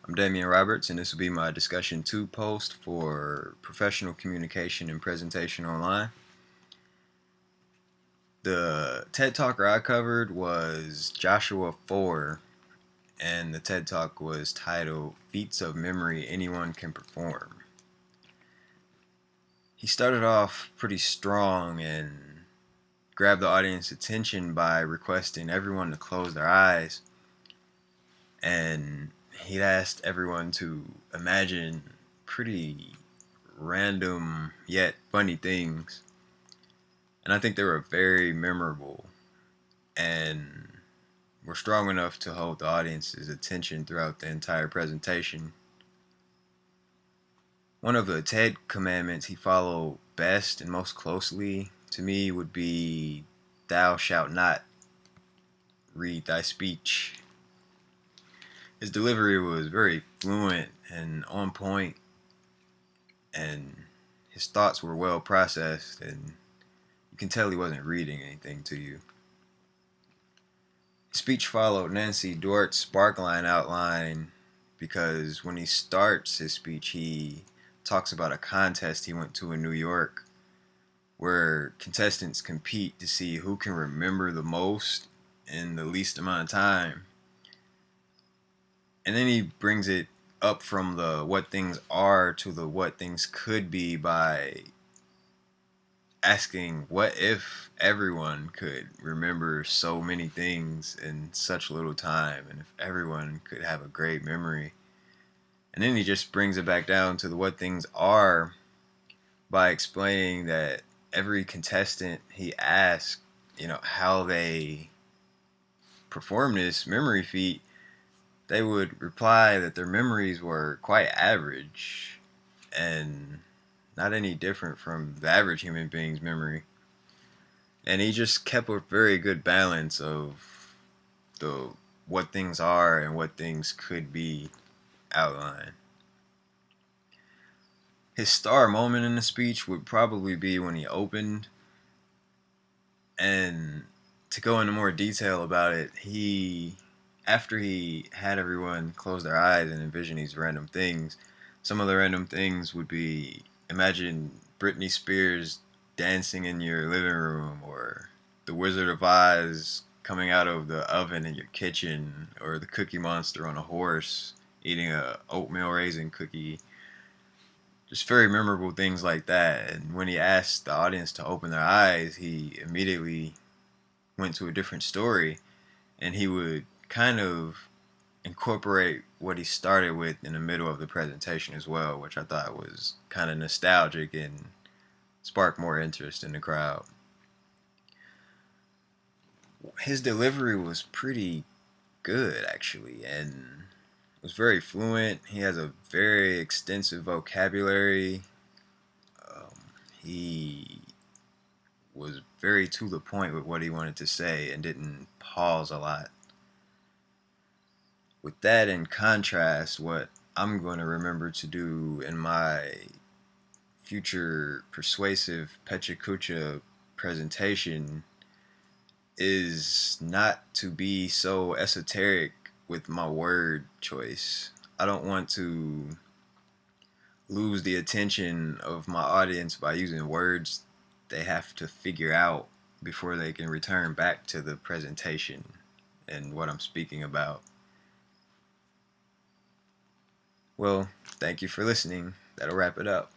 I'm Damian Roberts, and this will be my discussion 2 post for professional communication and presentation online. The TED Talker I covered was Joshua 4, and the TED Talk was titled Feats of Memory Anyone Can Perform. He started off pretty strong and grabbed the audience attention by requesting everyone to close their eyes, and he'd asked everyone to imagine pretty random yet funny things. And I think they were very memorable and were strong enough to hold the audience's attention throughout the entire presentation. One of the TED commandments he followed best and most closely to me would be, "Thou shalt not read thy speech." His delivery was very fluent and on point, and his thoughts were well processed, and you can tell he wasn't reading anything to you. His speech followed Nancy Dort's sparkline outline because when he starts his speech, he talks about a contest he went to in New York where contestants compete to see who can remember the most in the least amount of time. And then he brings it up from the what things are to the what things could be by asking what if everyone could remember so many things in such little time, and if everyone could have a great memory. And then he just brings it back down to the what things are by explaining that every contestant he asked, how they perform this memory feat, they would reply that their memories were quite average and not any different from the average human being's memory. And he just kept a very good balance of the what things are and what things could be outline. His star moment in the speech would probably be when he opened. And to go into more detail about it, after he had everyone close their eyes and envision these random things, some of the random things would be, imagine Britney Spears dancing in your living room, or the Wizard of Oz coming out of the oven in your kitchen, or the Cookie Monster on a horse eating a oatmeal raisin cookie. Just very memorable things like that. And when he asked the audience to open their eyes, he immediately went to a different story, and he would kind of incorporate what he started with in the middle of the presentation as well, which I thought was kind of nostalgic and sparked more interest in the crowd. His delivery was pretty good, actually, and was very fluent. He has a very extensive vocabulary. He was very to the point with what he wanted to say and didn't pause a lot. With that in contrast, what I'm going to remember to do in my future persuasive Pecha Kucha presentation is not to be so esoteric with my word choice. I don't want to lose the attention of my audience by using words they have to figure out before they can return back to the presentation and what I'm speaking about. Well, thank you for listening. That'll wrap it up.